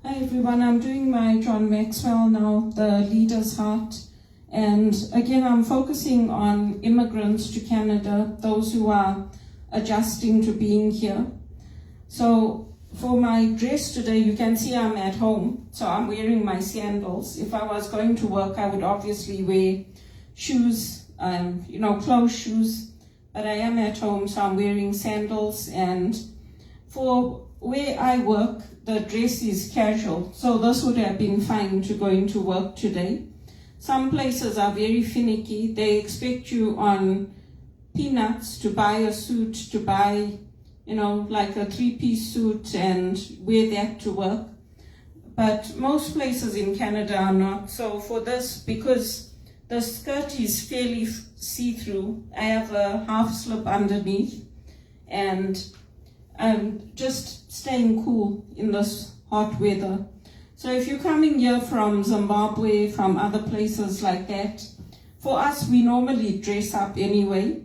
Hi everyone, I'm doing my John Maxwell now, The Leader's Heart. And again, I'm focusing on immigrants to Canada, those who are adjusting to being here. So for my dress today, you can see I'm at home, so I'm wearing my sandals. If I was going to work, I would obviously wear shoes, closed shoes, but I am at home, so I'm wearing sandals. And for where I work, the dress is casual, so this would have been fine to go into work today. Some places are very finicky. They expect you on peanuts to buy a suit, to buy, like a 3-piece suit and wear that to work. But most places in Canada are not. So for this, because the skirt is fairly see-through, I have a half slip underneath, and I'm just staying cool in this hot weather. So if you're coming here from Zimbabwe, from other places like that, for us, we normally dress up anyway,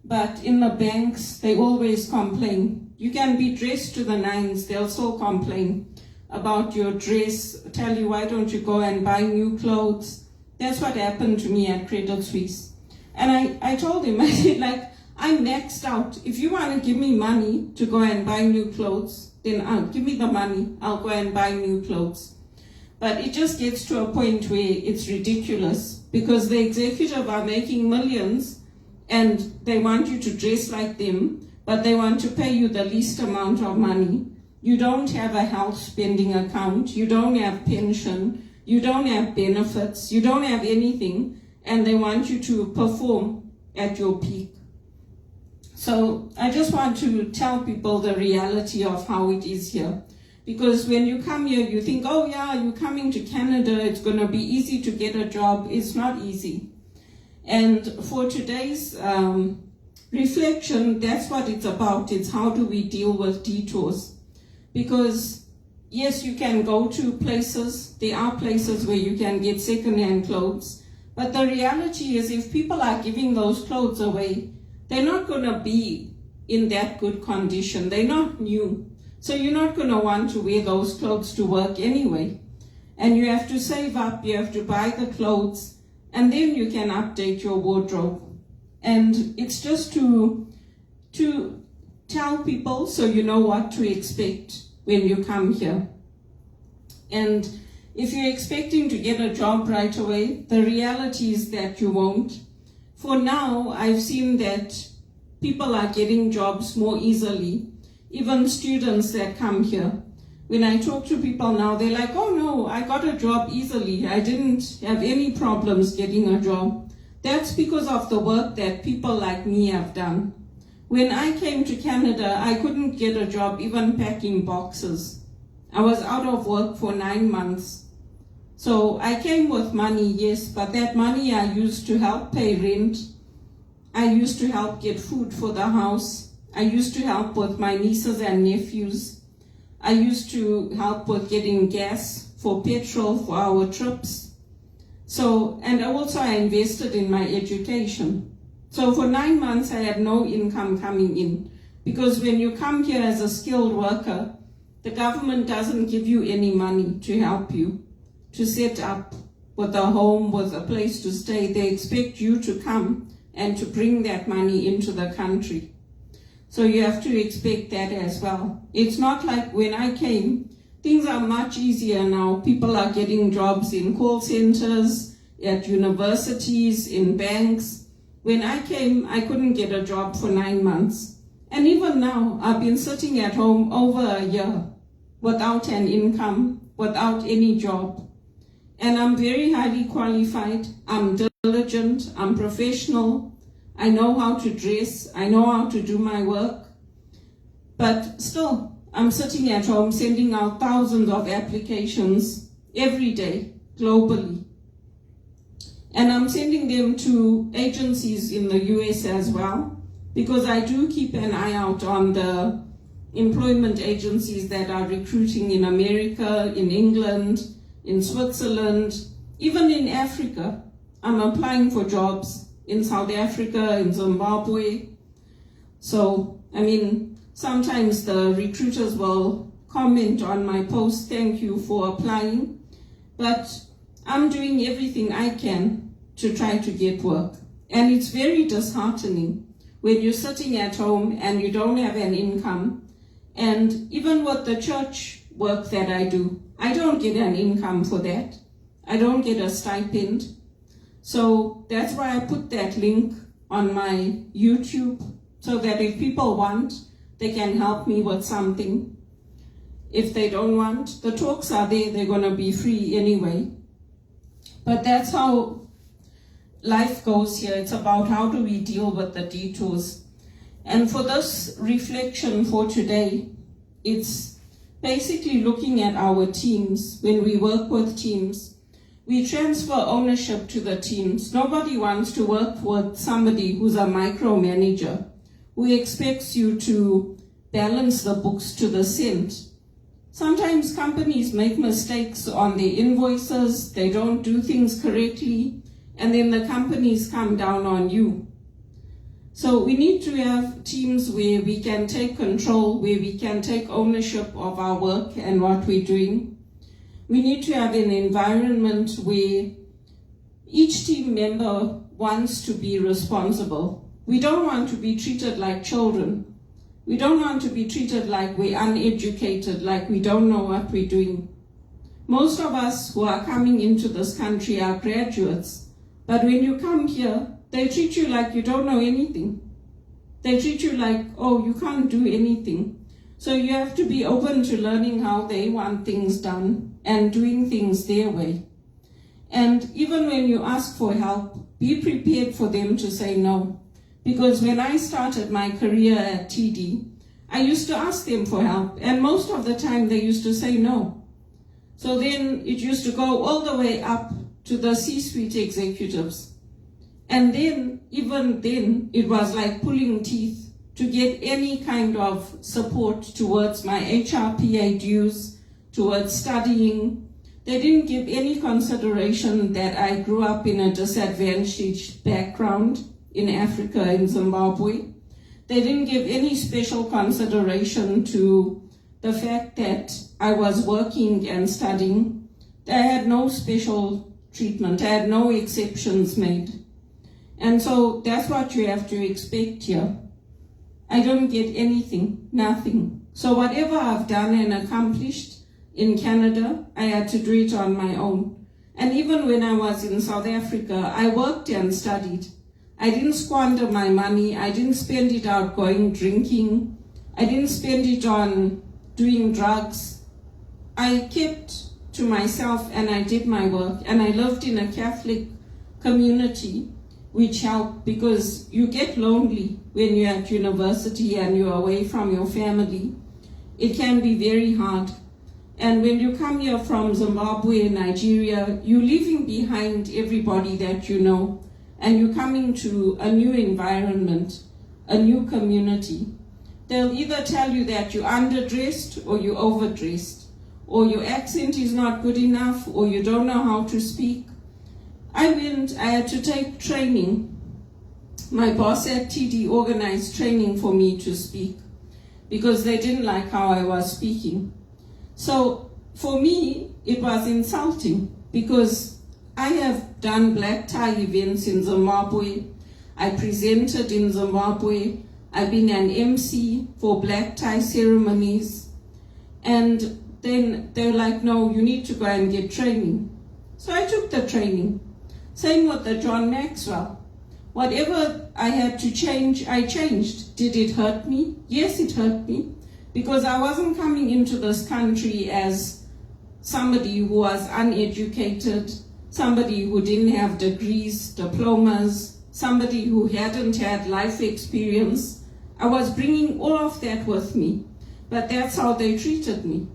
but in the banks, they always complain. You can be dressed to the nines, they'll still complain about your dress, tell you, why don't you go and buy new clothes? That's what happened to me at Credit Suisse. And I told him, I said, I'm maxed out. If you want to give me money to go and buy new clothes, then give me the money. I'll go and buy new clothes. But it just gets to a point where it's ridiculous because the executive are making millions and they want you to dress like them, but they want to pay you the least amount of money. You don't have a health spending account. You don't have pension. You don't have benefits. You don't have anything. And they want you to perform at your peak. So I just want to tell people the reality of how it is here. Because when you come here, you think, oh yeah, you're coming to Canada, it's going to be easy to get a job. It's not easy. And for today's reflection, that's what it's about. It's how do we deal with detours. Because yes, you can go to places. There are places where you can get second-hand clothes. But the reality is if people are giving those clothes away, they're not going to be in that good condition. They're not new. So you're not going to want to wear those clothes to work anyway. And you have to save up, you have to buy the clothes, and then you can update your wardrobe. And it's just to tell people so you know what to expect when you come here. And if you're expecting to get a job right away, the reality is that you won't. For now, I've seen that people are getting jobs more easily, even students that come here. When I talk to people now, they're like, oh no, I got a job easily. I didn't have any problems getting a job. That's because of the work that people like me have done. When I came to Canada, I couldn't get a job even packing boxes. I was out of work for 9 months. So I came with money, yes, but that money I used to help pay rent. I used to help get food for the house. I used to help with my nieces and nephews. I used to help with getting gas for petrol for our trips. So, and also I invested in my education. So for 9 months I had no income coming in because when you come here as a skilled worker, the government doesn't give you any money to help you to set up with a home, with a place to stay. They expect you to come and to bring that money into the country. So you have to expect that as well. It's not like when I came, things are much easier now. People are getting jobs in call centers, at universities, in banks. When I came, I couldn't get a job for 9 months. And even now, I've been sitting at home over a year without an income, without any job. And I'm very highly qualified, I'm diligent, I'm professional, I know how to dress, I know how to do my work. But still, I'm sitting at home sending out thousands of applications every day, globally. And I'm sending them to agencies in the US as well, because I do keep an eye out on the employment agencies that are recruiting in America, in England, in Switzerland, even in Africa. I'm applying for jobs in South Africa, in Zimbabwe. So, sometimes the recruiters will comment on my post, thank you for applying, but I'm doing everything I can to try to get work. And it's very disheartening when you're sitting at home and you don't have an income. And even with the church work that I do, I don't get an income for that. I don't get a stipend. So that's why I put that link on my YouTube, so that if people want, they can help me with something. If they don't want, the talks are there, they're going to be free anyway. But that's how life goes here. It's about how do we deal with the detours. And for this reflection for today, it's basically looking at our teams. When we work with teams, we transfer ownership to the teams. Nobody wants to work with somebody who's a micromanager, who expects you to balance the books to the cent. Sometimes companies make mistakes on their invoices, they don't do things correctly, and then the companies come down on you. So we need to have teams where we can take control, where we can take ownership of our work and what we're doing. We need to have an environment where each team member wants to be responsible. We don't want to be treated like children. We don't want to be treated like we're uneducated, like we don't know what we're doing. Most of us who are coming into this country are graduates, but when you come here, they treat you like you don't know anything. They treat you like, oh, you can't do anything. So you have to be open to learning how they want things done and doing things their way. And even when you ask for help, be prepared for them to say no. Because when I started my career at TD, I used to ask them for help, and most of the time they used to say no. So then it used to go all the way up to the C-suite executives. And then, even then, it was like pulling teeth to get any kind of support towards my HRPA dues, towards studying. They didn't give any consideration that I grew up in a disadvantaged background in Africa, in Zimbabwe. They didn't give any special consideration to the fact that I was working and studying. I had no special treatment. I had no exceptions made. And so that's what you have to expect here. I don't get anything, nothing. So whatever I've done and accomplished in Canada, I had to do it on my own. And even when I was in South Africa, I worked and studied. I didn't squander my money. I didn't spend it out going drinking. I didn't spend it on doing drugs. I kept to myself and I did my work. And I lived in a Catholic community, which helped, because you get lonely when you're at university and you're away from your family. It can be very hard. And when you come here from Zimbabwe and Nigeria, you're leaving behind everybody that you know, and you're coming to a new environment, a new community. They'll either tell you that you're underdressed or you're overdressed, or your accent is not good enough, or you don't know how to speak. I had to take training. My boss at TD organized training for me to speak because they didn't like how I was speaking. So for me, it was insulting because I have done black tie events in Zimbabwe. I presented in Zimbabwe. I've been an MC for black tie ceremonies. And then they're like, no, you need to go and get training. So I took the training. Same with the John Maxwell. Whatever I had to change, I changed. Did it hurt me? Yes, it hurt me. Because I wasn't coming into this country as somebody who was uneducated, somebody who didn't have degrees, diplomas, somebody who hadn't had life experience. I was bringing all of that with me. But that's how they treated me.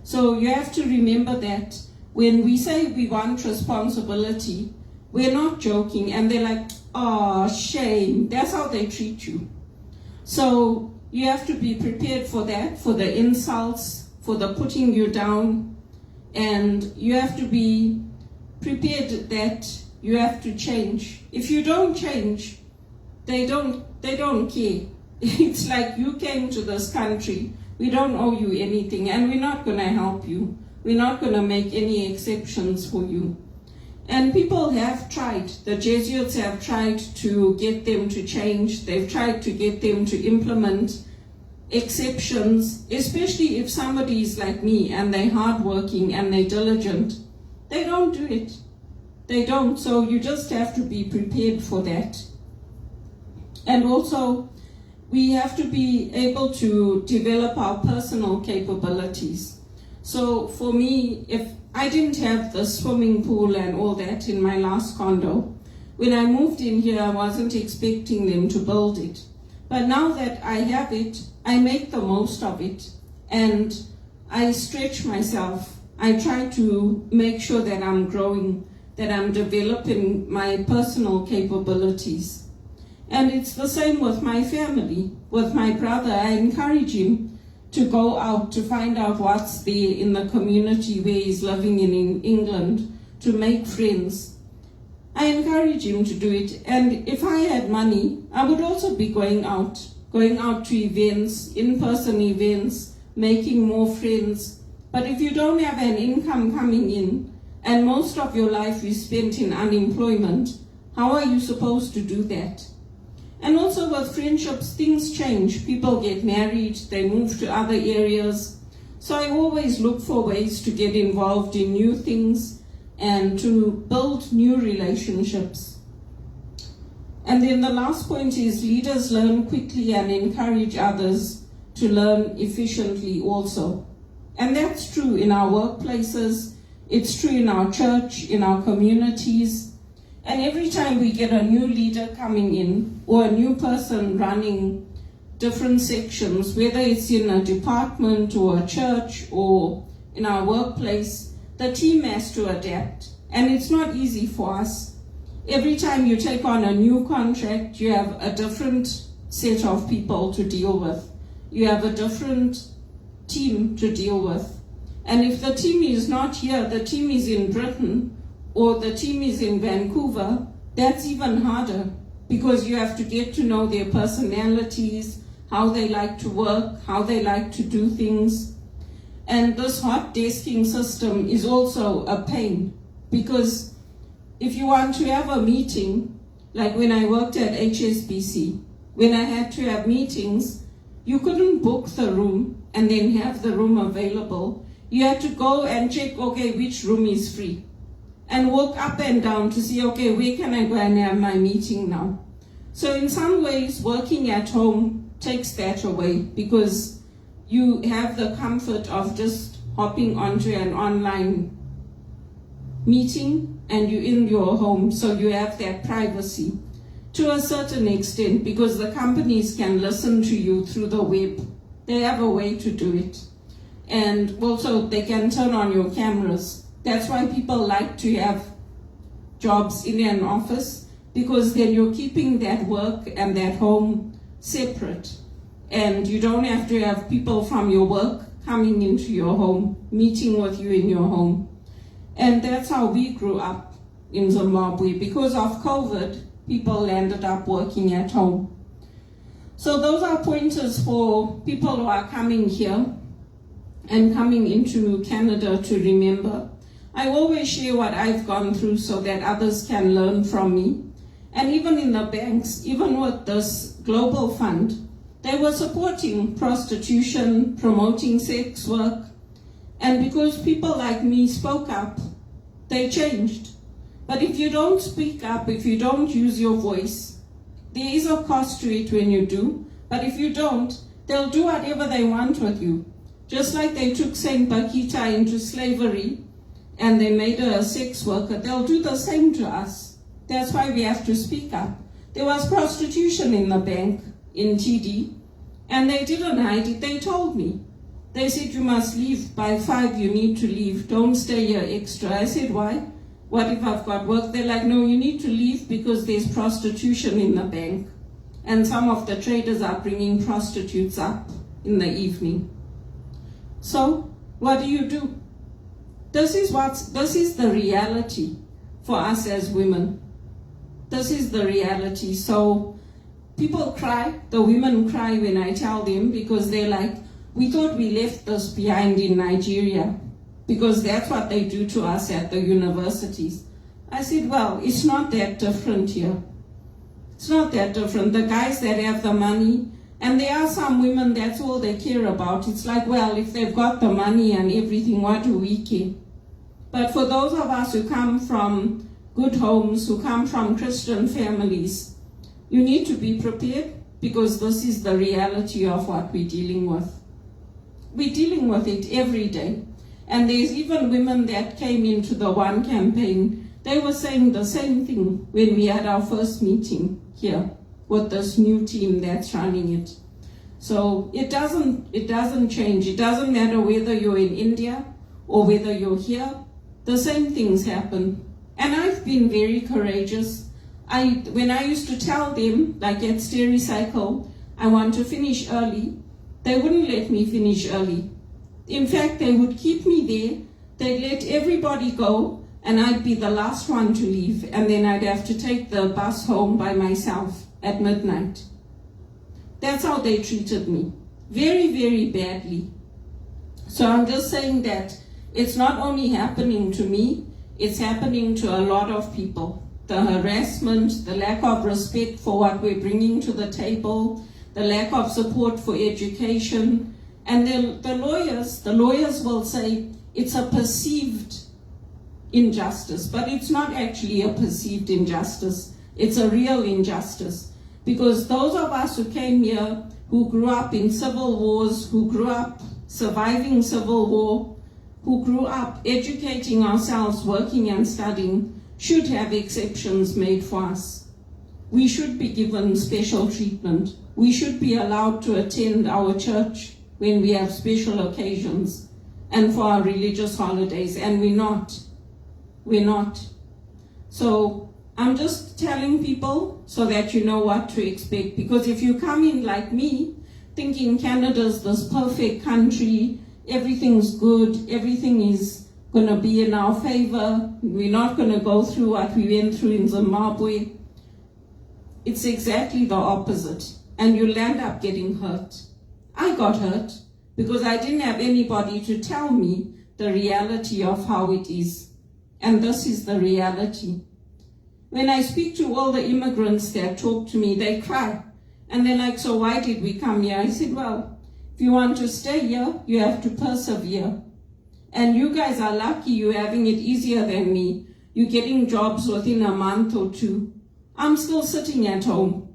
So you have to remember that when we say we want responsibility, we're not joking, and they're like, oh, shame. That's how they treat you. So you have to be prepared for that, for the insults, for the putting you down, and you have to be prepared that you have to change. If you don't change, they don't care. It's like you came to this country We don't owe you anything, and we're not going to help you. We're not going to make any exceptions for you. And people have tried. The Jesuits have tried to get them to change. They've tried to get them to implement exceptions, especially if somebody is like me and they're hardworking and they're diligent. They don't do it. They don't. So you just have to be prepared for that. And also, we have to be able to develop our personal capabilities. So for me, if I didn't have the swimming pool and all that in my last condo, when I moved in here, I wasn't expecting them to build it. But now that I have it, I make the most of it, and I stretch myself. I try to make sure that I'm growing, that I'm developing my personal capabilities. And it's the same with my family. With my brother, I encourage him to go out to find out what's there in the community where he's living in England, to make friends. I encourage him to do it. And if I had money, I would also be going out to events, in-person events, making more friends. But if you don't have an income coming in, and most of your life is spent in unemployment, how are you supposed to do that? And also with friendships, things change. People get married, they move to other areas. So I always look for ways to get involved in new things and to build new relationships. And then the last point is leaders learn quickly and encourage others to learn efficiently also. And that's true in our workplaces, it's true in our church, in our communities. And every time we get a new leader coming in or a new person running different sections, whether it's in a department or a church or in our workplace, the team has to adapt. And it's not easy for us. Every time you take on a new contract, you have a different set of people to deal with. You have a different team to deal with. And if the team is not here, the team is in Britain, or the team is in Vancouver, that's even harder because you have to get to know their personalities, how they like to work, how they like to do things. And this hot desking system is also a pain because if you want to have a meeting, like when I worked at HSBC, when I had to have meetings, you couldn't book the room and then have the room available. You had to go and check, okay, which room is free, and walk up and down to see, okay, where can I go and have my meeting now? So in some ways, working at home takes that away because you have the comfort of just hopping onto an online meeting and you're in your home, so you have that privacy to a certain extent because the companies can listen to you through the web. They have a way to do it. And also they can turn on your cameras. That's why people like to have jobs in an office, because then you're keeping that work and that home separate. And you don't have to have people from your work coming into your home, meeting with you in your home. And that's how we grew up in Zimbabwe. Because of COVID, people ended up working at home. So those are pointers for people who are coming here and coming into Canada to remember. I always share what I've gone through so that others can learn from me. And even in the banks, even with this global fund, they were supporting prostitution, promoting sex work. And because people like me spoke up, they changed. But if you don't speak up, if you don't use your voice, there is a cost to it when you do. But if you don't, they'll do whatever they want with you. Just like they took Saint Bakita into slavery and they made her a sex worker, they'll do the same to us. That's why we have to speak up. There was prostitution in the bank in TD, and they didn't hide it. They told me. They said, you must leave. By 5, you need to leave. Don't stay here extra. I said, why? What if I've got work? They're like, no, you need to leave because there's prostitution in the bank. And some of the traders are bringing prostitutes up in the evening. So, what do? This is the reality for us as women. This is the reality. So people cry, the women cry when I tell them, because they're like, we thought we left this behind in Nigeria because that's what they do to us at the universities. I said, well, it's not that different here. It's not that different. The guys that have the money, and there are some women, that's all they care about. It's like, well, if they've got the money and everything, what do we care? But for those of us who come from good homes, who come from Christian families, you need to be prepared because this is the reality of what we're dealing with. We're dealing with it every day. And there's even women that came into the One campaign. They were saying the same thing when we had our first meeting here with this new team that's running it. So it doesn't change. It doesn't matter whether you're in India or whether you're here. The same things happen. And I've been very courageous. When I used to tell them, like at Stericycle, I want to finish early, they wouldn't let me finish early. In fact, they would keep me there. They'd let everybody go, and I'd be the last one to leave, and then I'd have to take the bus home by myself at midnight. That's how they treated me. Very, very badly. So I'm just saying that it's not only happening to me, it's happening to a lot of people. The harassment, the lack of respect for what we're bringing to the table, the lack of support for education, and the lawyers will say it's a perceived injustice, but it's not actually a perceived injustice. It's a real injustice. Because those of us who came here, who grew up in civil wars, who grew up surviving civil war, who grew up educating ourselves, working and studying, should have exceptions made for us. We should be given special treatment. We should be allowed to attend our church when we have special occasions and for our religious holidays, and we're not. We're not. So I'm just telling people so that you know what to expect, because if you come in like me, thinking Canada's this perfect country, everything's good, everything is going to be in our favor, we're not going to go through what we went through in Zimbabwe, it's exactly the opposite, and you'll end up getting hurt. I got hurt because I didn't have anybody to tell me the reality of how it is. And this is the reality. When I speak to all the immigrants that talk to me, they cry. And they're like, so why did we come here? I said, well, if you want to stay here, you have to persevere. And you guys are lucky you're having it easier than me. You're getting jobs within a month or two. I'm still sitting at home,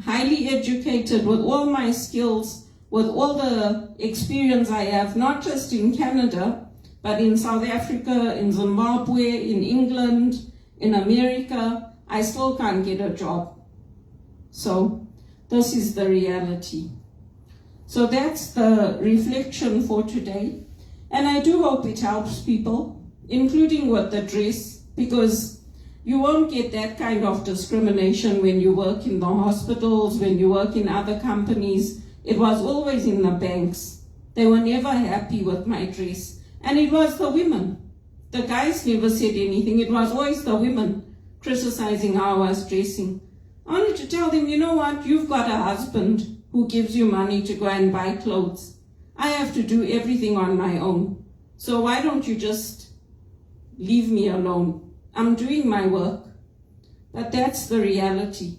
highly educated with all my skills, with all the experience I have, not just in Canada, but in South Africa, in Zimbabwe, in England, in America. I still can't get a job. So this is the reality. So that's the reflection for today. And I do hope it helps people, including with the dress, because you won't get that kind of discrimination when you work in the hospitals, when you work in other companies. It was always in the banks. They were never happy with my dress. And it was the women. The guys never said anything. It was always the women criticizing how I was dressing. I wanted to tell them, you know what, you've got a husband who gives you money to go and buy clothes. I have to do everything on my own. So why don't you just leave me alone? I'm doing my work. But that's the reality.